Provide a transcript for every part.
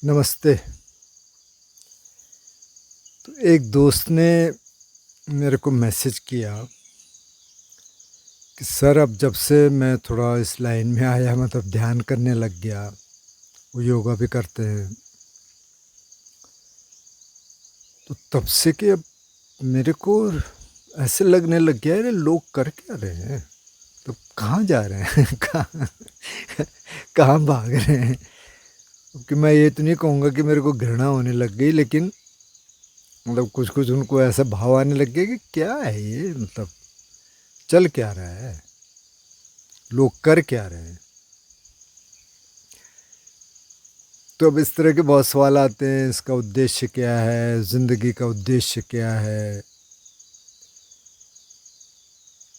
नमस्ते। तो एक दोस्त ने मेरे को मैसेज किया कि सर अब जब से मैं थोड़ा इस लाइन में आया मतलब ध्यान करने लग गया, वो योगा भी करते हैं, तो तब से कि अब मेरे को ऐसे लगने लग गया है लोग कर क्या रहे हैं, तो कहाँ जा रहे हैं कहाँ कहाँ भाग रहे हैं। कि मैं ये तो नहीं कहूँगा कि मेरे को घृणा होने लग गई, लेकिन मतलब कुछ कुछ उनको ऐसा भाव आने लग गया कि क्या है ये, मतलब चल क्या रहा है, लोग कर क्या रहे हैं। तो अब इस तरह के बहुत सवाल आते हैं, इसका उद्देश्य क्या है, ज़िंदगी का उद्देश्य क्या है,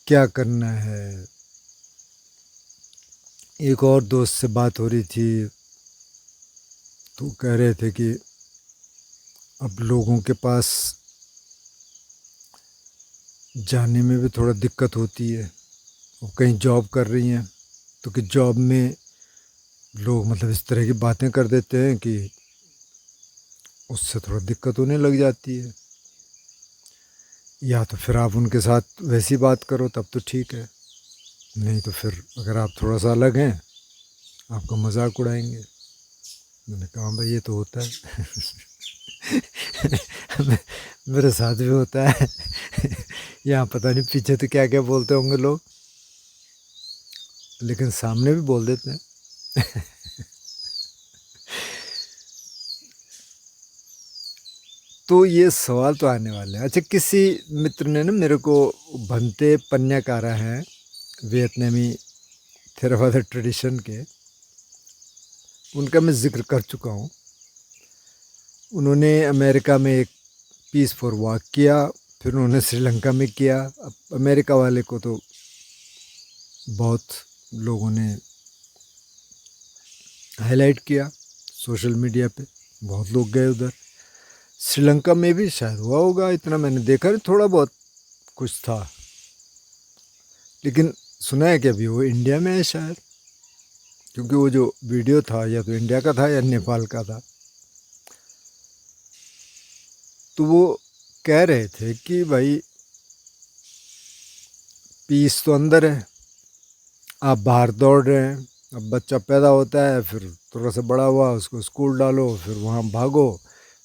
क्या करना है। एक और दोस्त से बात हो रही थी, तो कह रहे थे कि अब लोगों के पास जाने में भी थोड़ा दिक्कत होती है। वो कहीं जॉब कर रही हैं, तो कि जॉब में लोग मतलब इस तरह की बातें कर देते हैं कि उससे थोड़ा दिक्कत होने लग जाती है। या तो फिर आप उनके साथ वैसी बात करो तब तो ठीक है, नहीं तो फिर अगर आप थोड़ा सा अलग हैं, आपका मजाक उड़ाएंगे। मैंने कहा भाई ये तो होता है मेरे साथ भी होता है यहाँ पता नहीं पीछे तो क्या क्या बोलते होंगे लोग, लेकिन सामने भी बोल देते हैं तो ये सवाल तो आने वाले हैं। अच्छा, किसी मित्र ने ना मेरे को, भंते पन्याकारा हैं, वियतनामी थेरावादा ट्रेडिशन के, उनका मैं जिक्र कर चुका हूँ। उन्होंने अमेरिका में एक पीस फॉर वॉक किया, फिर उन्होंने श्रीलंका में किया। अब अमेरिका वाले को तो बहुत लोगों ने हाईलाइट किया सोशल मीडिया पे, बहुत लोग गए उधर। श्रीलंका में भी शायद हुआ होगा, इतना मैंने देखा नहीं, थोड़ा बहुत कुछ था। लेकिन सुना है कि अभी वो इंडिया में है शायद, क्योंकि वो जो वीडियो था या तो इंडिया का था या नेपाल का था। तो वो कह रहे थे कि भाई पीस तो अंदर है, आप बाहर दौड़ रहे हैं। अब बच्चा पैदा होता है, फिर थोड़ा सा बड़ा हुआ उसको स्कूल डालो, फिर वहाँ भागो,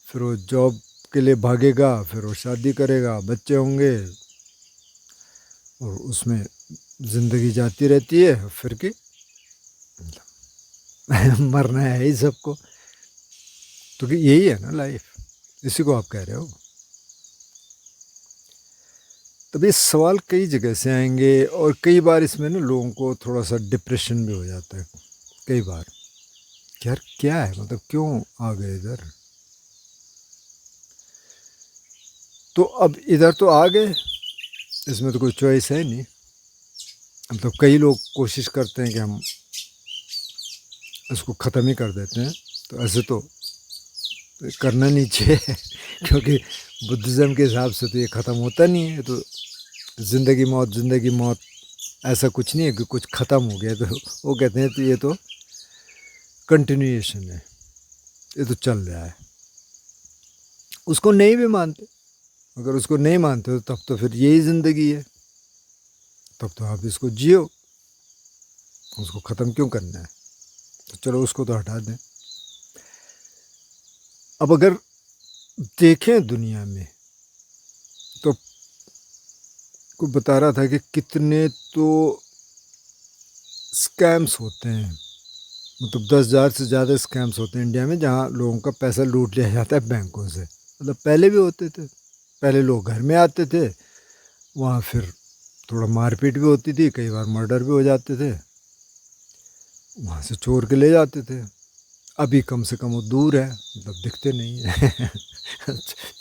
फिर वो जॉब के लिए भागेगा, फिर वो शादी करेगा, बच्चे होंगे, और उसमें ज़िंदगी जाती रहती है। फिर की मरना है ही सबको, तो कि यही है ना लाइफ, इसी को आप कह रहे हो। तब ये सवाल कई जगह से आएंगे, और कई बार इसमें ना लोगों को थोड़ा सा डिप्रेशन भी हो जाता है कई बार। यार क्या है, मतलब क्यों आ गए इधर। तो अब इधर तो आ गए, इसमें तो कोई चॉइस है नहीं। मतलब कई लोग कोशिश करते हैं कि हम इसको ख़त्म ही कर देते हैं, तो ऐसे तो करना नहीं चाहिए क्योंकि बुद्धिज़्म के हिसाब से तो ये ख़त्म होता नहीं है। तो ज़िंदगी मौत ज़िंदगी मौत, ऐसा कुछ नहीं है कि कुछ ख़त्म हो गया। तो वो कहते हैं तो ये तो कंटिन्यूएशन है, ये तो चल रहा है। उसको नहीं भी मानते, अगर उसको नहीं मानते हो तब तो फिर यही ज़िंदगी है, तब तो आप इसको जियो, उसको ख़त्म क्यों करना है। तो चलो उसको तो हटा दें। अब अगर देखें दुनिया में, तो को बता रहा था कि कितने तो स्कैम्स होते हैं, मतलब 10,000 से ज़्यादा स्कैम्स होते हैं इंडिया में, जहाँ लोगों का पैसा लूट लिया जाता है बैंकों से। मतलब पहले भी होते थे, पहले लोग घर में आते थे, वहाँ फिर थोड़ा मारपीट भी होती थी, कई बार मर्डर भी हो जाते थे, वहाँ से चोर के ले जाते थे। अभी कम से कम वो दूर है, मतलब दिखते नहीं है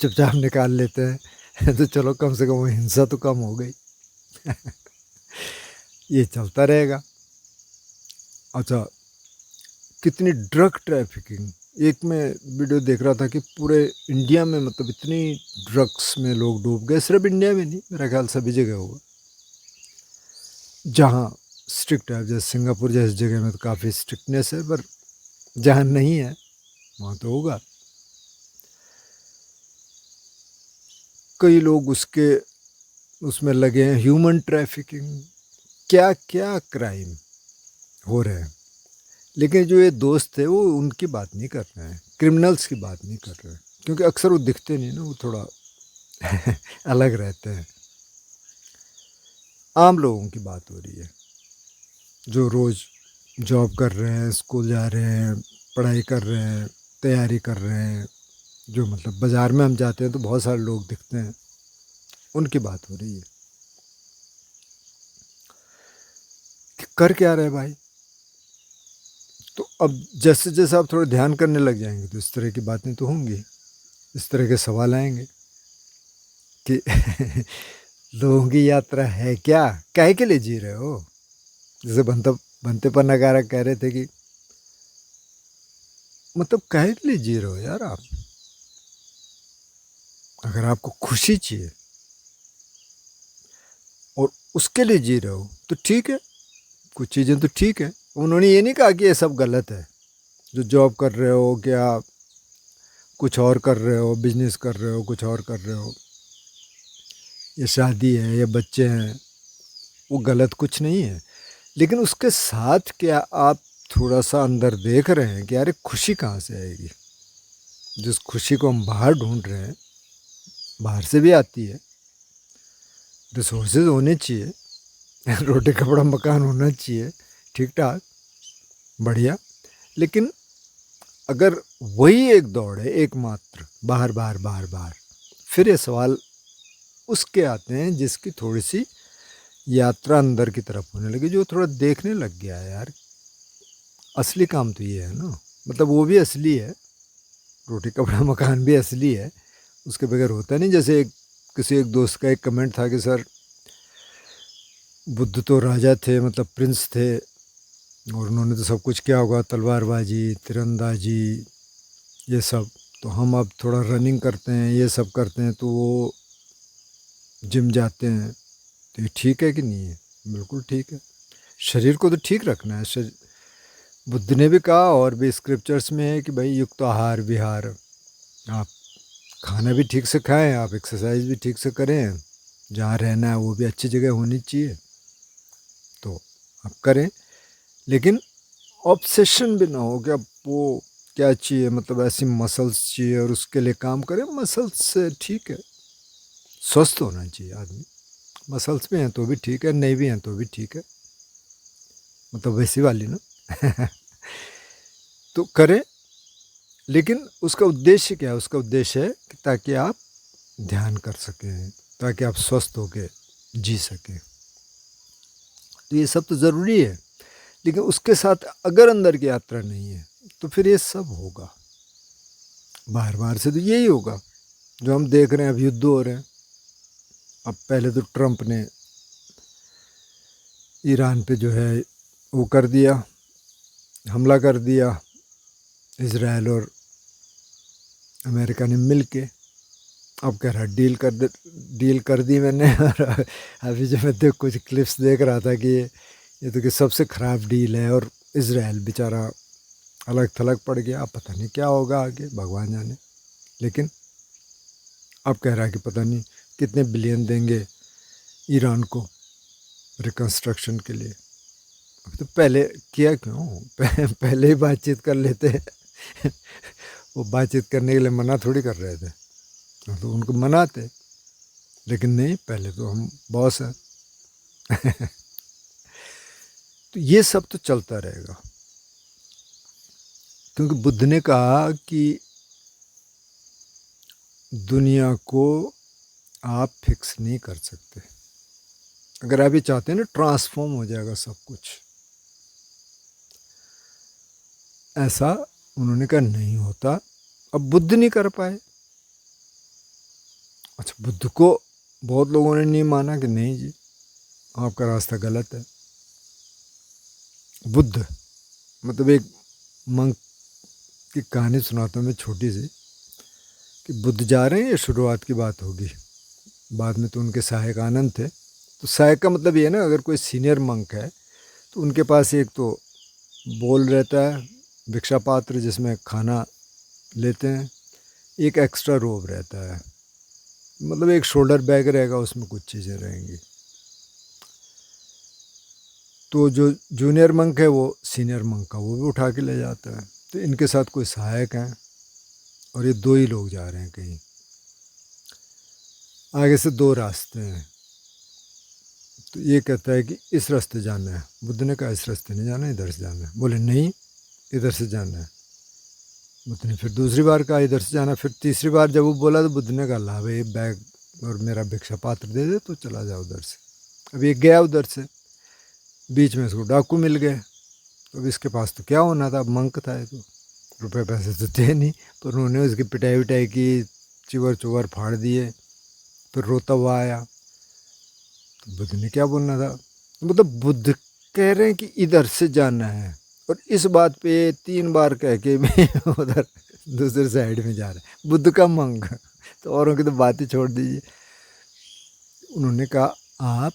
चुपचाप निकाल लेते हैं तो चलो कम से कम वो हिंसा तो कम हो गई ये चलता रहेगा। अच्छा, कितनी ड्रग ट्रैफिकिंग, एक मैं वीडियो देख रहा था कि पूरे इंडिया में मतलब इतनी ड्रग्स में लोग डूब गए। सिर्फ इंडिया में नहीं, मेरा ख्याल सभी जगह होगा जहाँ स्ट्रिक्ट है। जैसे सिंगापुर जैसी जगह में तो काफ़ी स्ट्रिक्टनेस है, पर जहाँ नहीं है वहाँ तो होगा। कई लोग उसमें लगे हैं, ह्यूमन ट्रैफिकिंग, क्या क्या क्राइम हो रहे हैं। लेकिन जो ये दोस्त थे वो उनकी बात नहीं कर रहे हैं, क्रिमिनल्स की बात नहीं कर रहे हैं, क्योंकि अक्सर वो दिखते नहीं ना, वो थोड़ा अलग रहते हैं। आम लोगों की बात हो रही है, जो रोज़ जॉब कर रहे हैं, स्कूल जा रहे हैं, पढ़ाई कर रहे हैं, तैयारी कर रहे हैं, जो मतलब बाज़ार में हम जाते हैं तो बहुत सारे लोग दिखते हैं, उनकी बात हो रही है कि कर क्या रहे भाई। तो अब जैसे जैसे आप थोड़ा ध्यान करने लग जाएंगे तो इस तरह की बातें तो होंगी, इस तरह के सवाल आएंगे कि लोगों की यात्रा है क्या, काहे के लिए जी रहे हो। जैसे बनते पर नगारा कह रहे थे कि मतलब काहे के लिए जी रहे हो यार आप। अगर आपको खुशी चाहिए और उसके लिए जी रहे हो तो ठीक है, कुछ चीज़ें तो ठीक है। उन्होंने ये नहीं कहा कि ये सब गलत है, जो जॉब कर रहे हो, क्या कुछ और कर रहे हो, बिजनेस कर रहे हो, कुछ और कर रहे हो, ये शादी है, ये बच्चे हैं, वो गलत कुछ नहीं है। लेकिन उसके साथ क्या आप थोड़ा सा अंदर देख रहे हैं कि यार खुशी कहाँ से आएगी। जिस खुशी को हम बाहर ढूंढ रहे हैं, बाहर से भी आती है, रिसोर्सेज होने चाहिए, रोटी कपड़ा मकान होना चाहिए, ठीक ठाक, बढ़िया। लेकिन अगर वही एक दौड़ है एकमात्र, बाहर बाहर बाहर बाहर, फिर ये सवाल उसके आते हैं जिसकी थोड़ी सी यात्रा अंदर की तरफ होने लगी, जो थोड़ा देखने लग गया है यार असली काम तो ये है ना। मतलब वो भी असली है, रोटी कपड़ा मकान भी असली है, उसके बगैर होता नहीं। जैसे किसी एक दोस्त का एक कमेंट था कि सर बुद्ध तो राजा थे, मतलब प्रिंस थे, और उन्होंने तो सब कुछ किया होगा, तलवारबाजी, तिरंदाजी, ये सब। तो हम अब थोड़ा रनिंग करते हैं, ये सब करते हैं, तो वो जिम जाते हैं, तो ये ठीक है कि नहीं है। बिल्कुल ठीक है, शरीर को तो ठीक रखना है। बुद्ध ने भी कहा, और भी स्क्रिप्चर्स में है कि भाई युक्त आहार विहार, आप खाना भी ठीक से खाएं, आप एक्सरसाइज भी ठीक से करें, जहाँ रहना है वो भी अच्छी जगह होनी चाहिए, तो आप करें। लेकिन ऑब्सेशन भी ना हो कि अब वो क्या चाहिए, मतलब ऐसी मसल्स चाहिए और उसके लिए काम करें। मसल्स से ठीक है, स्वस्थ होना चाहिए आदमी। मसल्स भी हैं तो भी ठीक है, नहीं भी हैं तो भी ठीक है, मतलब वैसी वाली ना। तो करें, लेकिन उसका उद्देश्य क्या है। उसका उद्देश्य है कि ताकि आप ध्यान कर सकें, ताकि आप स्वस्थ होकर जी सकें। तो ये सब तो ज़रूरी है, लेकिन उसके साथ अगर अंदर की यात्रा नहीं है तो फिर ये सब होगा बार बार से। तो यही होगा जो हम देख रहे हैं, अब युद्ध हो रहे हैं। अब पहले तो ट्रंप ने ईरान पे जो है वो कर दिया, हमला कर दिया, इज़राइल और अमेरिका ने मिल के। अब कह रहा डील कर दी मैंने। और अभी जो मैं कुछ क्लिप्स देख रहा था कि ये तो कि सबसे ख़राब डील है, और इज़राइल बेचारा अलग थलग पड़ गया। अब पता नहीं क्या होगा आगे, भगवान जाने। लेकिन अब कह रहा है कि पता नहीं कितने बिलियन देंगे ईरान को रिकन्स्ट्रक्शन के लिए। अब तो पहले किया क्यों, पहले ही बातचीत कर लेते। वो बातचीत करने के लिए मना थोड़ी कर रहे थे, तो उनको मनाते, लेकिन नहीं, पहले तो हम बॉस हैं। तो ये सब तो चलता रहेगा, क्योंकि बुद्ध ने कहा कि दुनिया को आप फिक्स नहीं कर सकते। अगर आप ये चाहते हैं ना ट्रांसफॉर्म हो जाएगा सब कुछ, ऐसा उन्होंने कहा नहीं होता। अब बुद्ध नहीं कर पाए। अच्छा, बुद्ध को बहुत लोगों ने नहीं माना कि नहीं जी आपका रास्ता गलत है। बुद्ध, मतलब एक मंक की कहानी सुनाता हूँ मैं छोटी सी, कि बुद्ध जा रहे हैं, ये शुरुआत की बात होगी, बाद में तो उनके सहायक आनंद थे। तो सहायक का मतलब ये है ना, अगर कोई सीनियर मंक है तो उनके पास एक तो बोल रहता है, भिक्षा पात्र जिसमें खाना लेते हैं, एक एक्स्ट्रा रोब रहता है, मतलब एक शोल्डर बैग रहेगा, उसमें कुछ चीज़ें रहेंगी। तो जो जूनियर मंक है वो सीनियर मंक का वो भी उठा के ले जाता है। तो इनके साथ कोई सहायक हैं और ये 2 ही लोग जा रहे हैं कहीं। आगे से 2 रास्ते हैं, तो ये कहता है कि इस रास्ते जाना है। बुद्ध ने कहा इस रास्ते नहीं जाना, इधर से जाना है। बोले नहीं, इधर से जाना है। बुद्ध ने फिर दूसरी बार कहा इधर से जाना। फिर तीसरी बार जब वो बोला तो बुद्ध ने कहा ला भाई बैग और मेरा भिक्षा पात्र दे दे, तो चला जाओ उधर से। अब ये गया उधर से, बीच में इसको डाकू मिल गए। अब इसके पास तो क्या होना था, मंक था ये तो, रुपए पैसे तो थे नहीं, पर उन्होंने उसकी पिटाई विटाई की, चिवर चुवर फाड़ दिए। फिर रोता हुआ आया, तो बुद्ध ने क्या बोलना था, मतलब बुद्ध कह रहे हैं कि इधर से जाना है, और इस बात पे 3 बार कह के भी उधर दूसरे साइड में जा रहा है बुद्ध का मंक। तो औरों की तो बात ही छोड़ दीजिए। उन्होंने कहा आप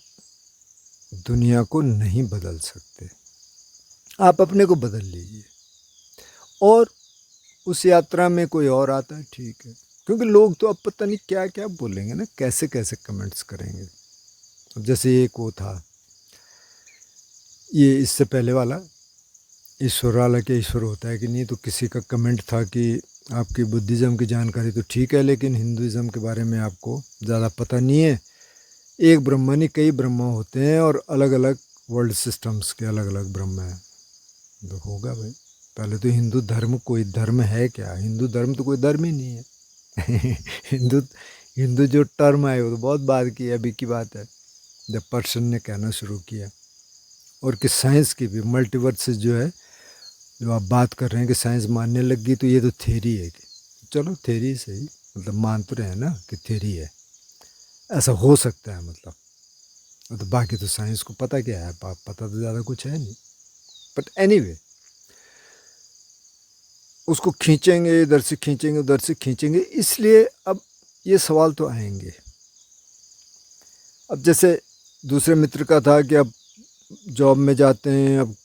दुनिया को नहीं बदल सकते, आप अपने को बदल लीजिए। और उस यात्रा में कोई और आता है ठीक है, क्योंकि लोग तो अब पता नहीं क्या क्या बोलेंगे ना, कैसे कैसे कमेंट्स करेंगे। अब जैसे एक वो था, ये इससे पहले वाला ईश्वर वाला, क्या ईश्वर होता है कि नहीं, तो किसी का कमेंट था कि आपकी बुद्धिज़्म की जानकारी तो ठीक है, लेकिन हिंदुज़्म के बारे में आपको ज़्यादा पता नहीं है। एक ब्रह्मा नहीं, कई ब्रह्मा होते हैं, और अलग अलग वर्ल्ड सिस्टम्स के अलग अलग ब्रह्मा हैं। तो होगा भाई, पहले तो हिंदू धर्म कोई धर्म है क्या? हिंदू धर्म तो कोई धर्म ही नहीं है। हिंदू हिंदू जो टर्म है वो तो बहुत बाद की है, अभी की बात है, जब पर्सन ने कहना शुरू किया। और कि साइंस की भी मल्टीवर्सेस जो है, जो आप बात कर रहे हैं कि साइंस मानने लगी, तो ये तो थ्योरी है कि चलो थ्योरी सही, मतलब मान तो रहे हैं ना कि थ्योरी है, ऐसा हो सकता है, मतलब तो बाकी तो साइंस को पता क्या है, पता तो ज़्यादा कुछ है नहीं। बट एनीवे, उसको खींचेंगे, इधर से खींचेंगे, उधर से खींचेंगे, इसलिए अब ये सवाल तो आएंगे। अब जैसे दूसरे मित्र का था कि अब जॉब में जाते हैं, अब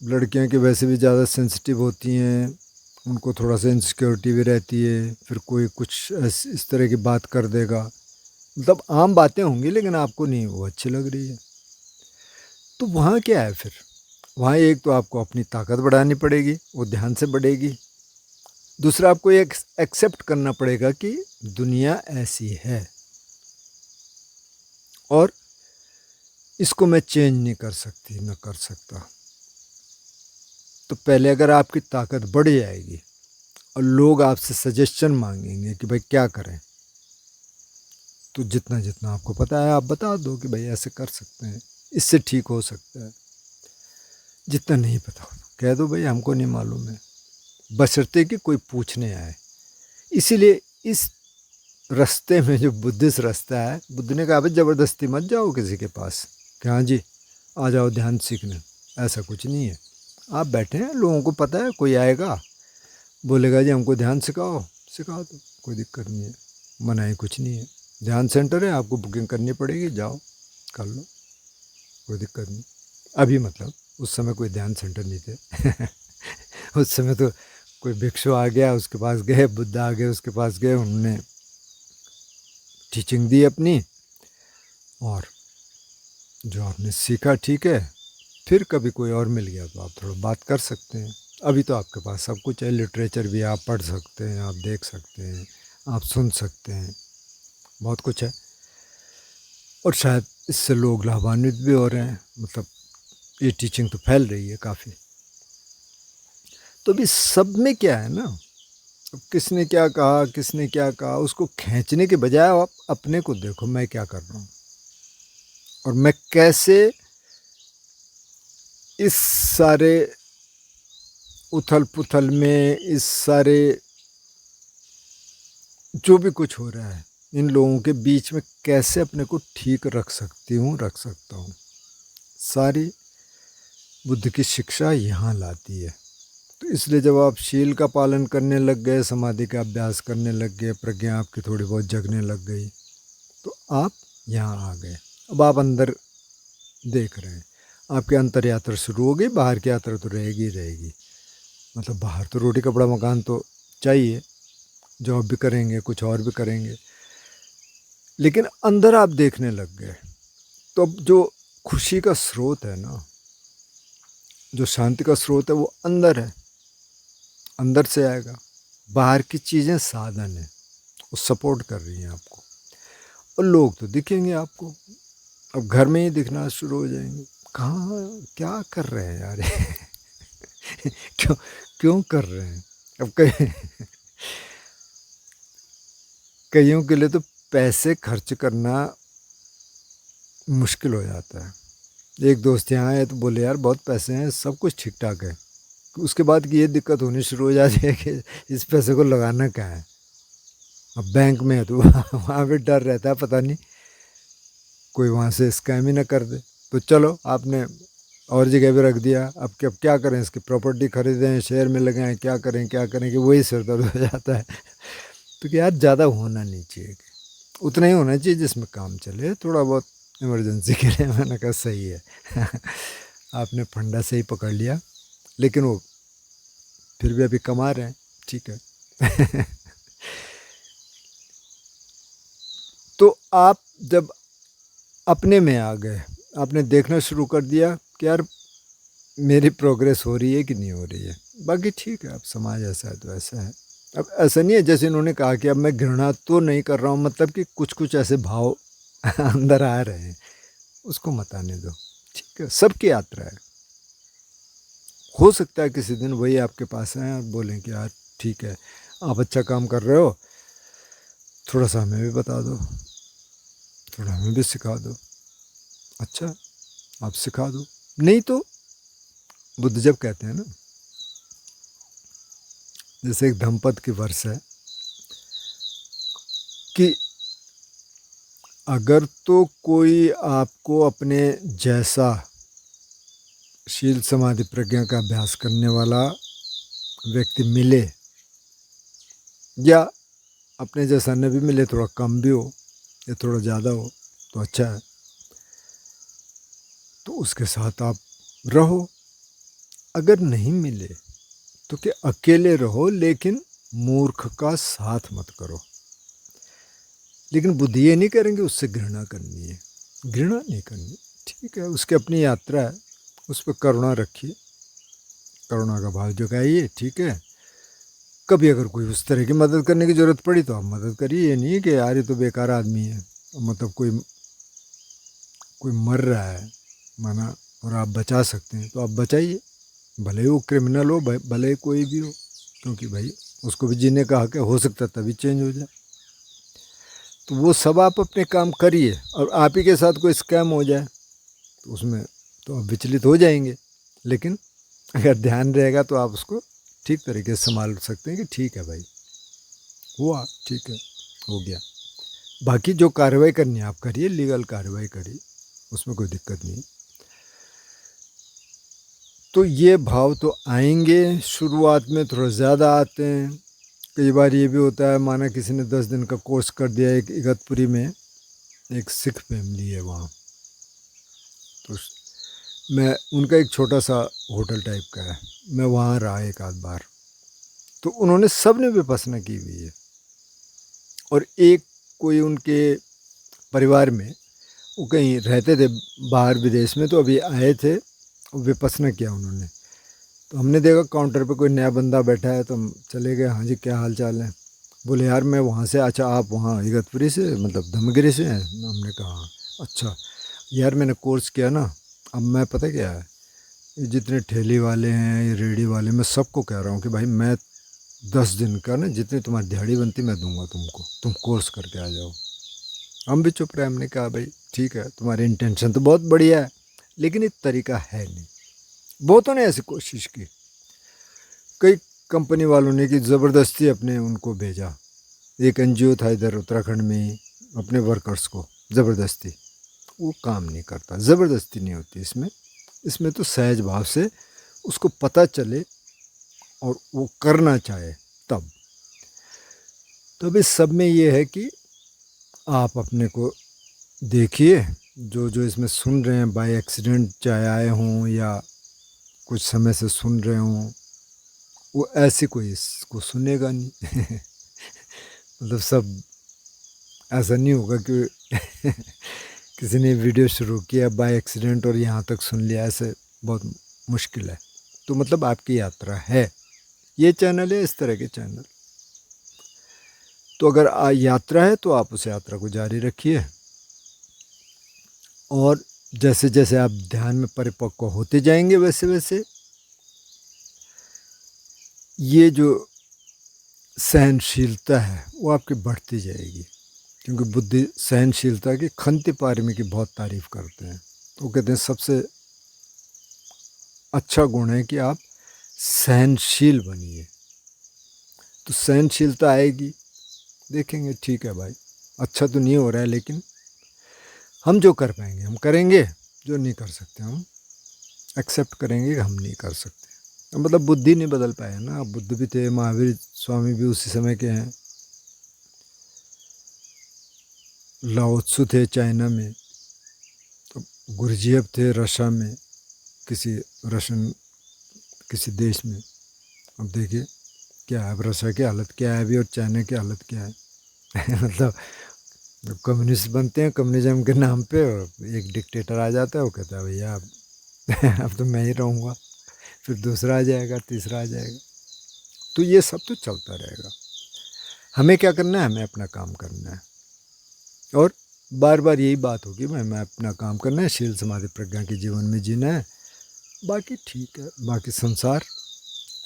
लड़कियां की वैसे भी ज़्यादा सेंसिटिव होती हैं, उनको थोड़ा सा इनसिक्योरिटी भी रहती है, फिर कोई कुछ इस तरह की बात कर देगा, मतलब आम बातें होंगी लेकिन आपको नहीं वो अच्छी लग रही है। तो वहाँ क्या है फिर, वहाँ एक तो आपको अपनी ताकत बढ़ानी पड़ेगी, वो ध्यान से बढ़ेगी। दूसरा, आपको एक एक्सेप्ट करना पड़ेगा कि दुनिया ऐसी है और इसको मैं चेंज नहीं कर सकती, न कर सकता। तो पहले अगर आपकी ताकत बढ़ जाएगी और लोग आपसे सजेशन मांगेंगे कि भाई क्या करें, तो जितना जितना आपको पता है आप बता दो कि भाई ऐसे कर सकते हैं, इससे ठीक हो सकता है। जितना नहीं पता हो कह दो भाई हमको नहीं मालूम है, बशर्ते कि कोई पूछने आए। इसीलिए इस रास्ते में जो बुद्धिस्ट रास्ता है, बुद्ध ने कहा भाई ज़बरदस्ती मत जाओ किसी के पास कि हाँ जी आ जाओ ध्यान सीखने, ऐसा कुछ नहीं है। आप बैठे हैं, लोगों को पता है, कोई आएगा बोलेगा जी हमको ध्यान सिखाओ, सिखा दो, कोई दिक्कत नहीं है, मनाही कुछ नहीं है। ध्यान सेंटर है, आपको बुकिंग करनी पड़ेगी, जाओ कर लो, कोई दिक्कत नहीं। अभी मतलब उस समय कोई ध्यान सेंटर नहीं थे। उस समय तो कोई भिक्षु आ गया, उसके पास गए, बुद्ध आ गए, उसके पास गए, उन्होंने टीचिंग दी अपनी, और जो आपने सीखा ठीक है, फिर कभी कोई और मिल गया तो आप थोड़ा बात कर सकते हैं। अभी तो आपके पास सब कुछ है, लिटरेचर भी आप पढ़ सकते हैं, आप देख सकते हैं, आप सुन सकते हैं, बहुत कुछ है, और शायद इससे लोग लाभान्वित भी हो रहे हैं, मतलब ये टीचिंग तो फैल रही है काफ़ी। तो अभी सब में क्या है ना, किसने क्या कहा, किसने क्या कहा, उसको खींचने के बजाय आप अपने को देखो, मैं क्या कर रहा हूँ और मैं कैसे इस सारे उथल पुथल में, इस सारे जो भी कुछ हो रहा है, इन लोगों के बीच में कैसे अपने को ठीक रख सकती हूँ, रख सकता हूँ। सारी बुद्ध की शिक्षा यहाँ लाती है। तो इसलिए जब आप शील का पालन करने लग गए, समाधि का अभ्यास करने लग गए, प्रज्ञा आपकी थोड़ी बहुत जगने लग गई, तो आप यहाँ आ गए। अब आप अंदर देख रहे हैं, आपकी अंतर यात्रा शुरू हो गई, बाहर की यात्रा तो रहेगी ही रहेगी। मतलब बाहर तो रोटी कपड़ा मकान तो चाहिए, जॉब भी करेंगे, कुछ और भी करेंगे, लेकिन अंदर आप देखने लग गए तो अब जो खुशी का स्रोत है ना, जो शांति का स्रोत है वो अंदर है, अंदर से आएगा। बाहर की चीज़ें साधन है, वो सपोर्ट कर रही हैं आपको, और लोग तो दिखेंगे आपको, अब घर में ही दिखना शुरू हो जाएंगे। कहाँ क्या कर रहे हैं यार क्यों क्यों कर रहे हैं? अब कईयों के लिए तो पैसे खर्च करना मुश्किल हो जाता है। एक दोस्त यहाँ आए तो बोले यार बहुत पैसे हैं, सब कुछ ठीक ठाक है, उसके बाद की ये दिक्कत होनी शुरू हो जाती है कि इस पैसे को लगाना कहाँ है। अब बैंक में है तो वहाँ भी डर रहता है, पता नहीं कोई वहाँ से स्कैम ही ना कर दे। तो चलो आपने और जगह भी रख दिया, अब क्या करें, इसकी प्रॉपर्टी खरीदें, शेयर में लगाएं, क्या करें कि वही सिर दर्द हो जाता है। तो कि यार ज़्यादा होना नहीं चाहिए, उतना ही होना चाहिए जिसमें काम चले, थोड़ा बहुत इमरजेंसी के लिए। मैंने कहा सही है आपने फंडा से ही पकड़ लिया, लेकिन वो फिर भी अभी कमा रहे हैं, ठीक है तो आप जब अपने में आ गए, आपने देखना शुरू कर दिया कि यार मेरी प्रोग्रेस हो रही है कि नहीं हो रही है, बाकी ठीक है, अब समाज ऐसा है तो ऐसा है। अब ऐसा नहीं है जैसे इन्होंने कहा कि अब मैं घृणा तो नहीं कर रहा हूँ, मतलब कि कुछ कुछ ऐसे भाव अंदर आ रहे हैं, उसको मत आने दो, ठीक है। सबकी यात्रा है, हो सकता है किसी दिन वही आपके पास आए और बोलें कि यार ठीक है, आप अच्छा काम कर रहे हो, थोड़ा सा हमें भी बता दो, थोड़ा हमें भी सिखा दो। अच्छा, आप सिखा दो, नहीं तो बुद्ध जब कहते हैं ना, जैसे एक धम्मपद की वर्ष है कि अगर तो कोई आपको अपने जैसा शील समाधि प्रज्ञा का अभ्यास करने वाला व्यक्ति मिले, या अपने जैसा न भी मिले, थोड़ा कम भी हो या थोड़ा ज़्यादा हो तो अच्छा है, तो उसके साथ आप रहो। अगर नहीं मिले तो कि अकेले रहो, लेकिन मूर्ख का साथ मत करो। लेकिन बुद्धि ये नहीं करेंगे उससे घृणा करनी है, घृणा नहीं करनी, ठीक है, उसकी अपनी यात्रा है, उस पर करुणा रखिए, करुणा का भाव जगाइए, ठीक है। कभी अगर कोई उस तरह की मदद करने की ज़रूरत पड़ी तो आप मदद करिए, ये नहीं कि यार ये तो बेकार आदमी है, मतलब कोई कोई मर रहा है माना और आप बचा सकते हैं तो आप बचाइए, भले ही वो क्रिमिनल हो, भले ही कोई भी हो, क्योंकि भाई उसको भी जीने का हक है, हो सकता है तभी चेंज हो जाए। तो वो सब आप अपने काम करिए, और आप ही के साथ कोई स्कैम हो जाए तो उसमें तो आप विचलित हो जाएंगे, लेकिन अगर ध्यान रहेगा तो आप उसको ठीक तरीके से संभाल सकते हैं कि ठीक है भाई हुआ, ठीक है, हो गया। बाकी जो कार्रवाई करनी है आप करिए, लीगल कार्रवाई करिए, उसमें कोई दिक्कत नहीं। तो ये भाव तो आएंगे, शुरुआत में थोड़ा ज़्यादा आते हैं। कई बार ये भी होता है, माना किसी ने 10 दिन का कोर्स कर दिया, एक इगतपुरी में एक सिख फैमिली है वहाँ, तो मैं उनका एक छोटा सा होटल टाइप का है, मैं वहाँ रहा एक आध बार, तो उन्होंने सब ने विपස්සना की हुई है। और एक कोई उनके परिवार में, वो कहीं रहते थे बाहर विदेश में, तो अभी आए थे, विपස්සना किया उन्होंने। तो हमने देखा काउंटर पे कोई नया बंदा बैठा है, तो हम चले गए, हाँ जी क्या हाल चाल है। बोले यार मैं वहाँ से, अच्छा आप वहाँ इगतपुरी से, मतलब धमगिरी से हैं? हमने कहा हाँ। अच्छा यार मैंने कोर्स किया ना, अब मैं पता क्या है, ये जितने ठेली वाले हैं, ये रेडी वाले, मैं सबको कह रहा हूँ कि भाई मैं 10 दिन का ना, जितनी तुम्हारी दिहाड़ी बनती मैं दूंगा तुमको, तुम कोर्स करके आ जाओ। हम भी चुप रहे, हमने कहा भाई ठीक है, तुम्हारी इंटेंशन तो बहुत बढ़िया है, लेकिन ये तरीका है नहीं। बहुतों ने ऐसी कोशिश की, कई कंपनी वालों ने कि ज़बरदस्ती अपने उनको भेजा। एक एनजीओ था इधर उत्तराखंड में ही, अपने वर्कर्स को ज़बरदस्ती, वो काम नहीं करता, ज़बरदस्ती नहीं होती इसमें। इसमें तो सहज भाव से उसको पता चले और वो करना चाहे तब। तो अब इस सब में ये है कि आप अपने को देखिए, जो जो इसमें सुन रहे हैं बाय एक्सीडेंट चाहे आए हों या कुछ समय से सुन रहे हों, वो ऐसे कोई इसको सुनेगा नहीं मतलब सब ऐसा नहीं होगा कि किसी ने वीडियो शुरू किया बाय एक्सीडेंट और यहाँ तक सुन लिया, ऐसे बहुत मुश्किल है। तो मतलब आपकी यात्रा है, ये चैनल है, इस तरह के चैनल। तो अगर यात्रा है तो आप उस यात्रा को जारी रखिए, और जैसे जैसे आप ध्यान में परिपक्व होते जाएंगे वैसे वैसे ये जो सहनशीलता है वो आपकी बढ़ती जाएगी। क्योंकि बुद्धि सहनशीलता की खंति पारमी की बहुत तारीफ करते हैं। वो कहते हैं सबसे अच्छा गुण है कि आप सहनशील बनिए। तो सहनशीलता आएगी, देखेंगे ठीक है भाई अच्छा तो नहीं हो रहा है, लेकिन हम जो कर पाएंगे हम करेंगे, जो नहीं कर सकते हम एक्सेप्ट करेंगे कि हम नहीं कर सकते। मतलब बुद्धि नहीं बदल पाया ना। बुद्ध भी थे, महावीर स्वामी भी उसी समय के हैं, लाओ त्सु थे चाइना में, तो गुरजीएफ थे रशिया में, किसी रशियन किसी देश में। अब देखिए क्या है, अब रशिया की हालत क्या है अभी और चाइना की हालत क्या है। मतलब जब कम्युनिस्ट बनते हैं कम्युनिज्म के नाम पे, और एक डिक्टेटर आ जाता है, वो कहता है भैया अब तो मैं ही रहूँगा, फिर दूसरा आ जाएगा, तीसरा आ जाएगा। तो ये सब तो चलता रहेगा। हमें क्या करना है, हमें अपना काम करना है, और बार बार यही बात होगी, मैं अपना काम करना है, शील समाधि प्रज्ञा के जीवन में जीना है, बाकी ठीक है, बाकी संसार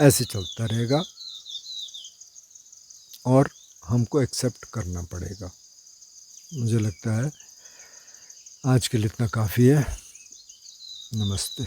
ऐसे चलता रहेगा और हमको एक्सेप्ट करना पड़ेगा। मुझे लगता है आज के लिए इतना काफ़ी है। नमस्ते।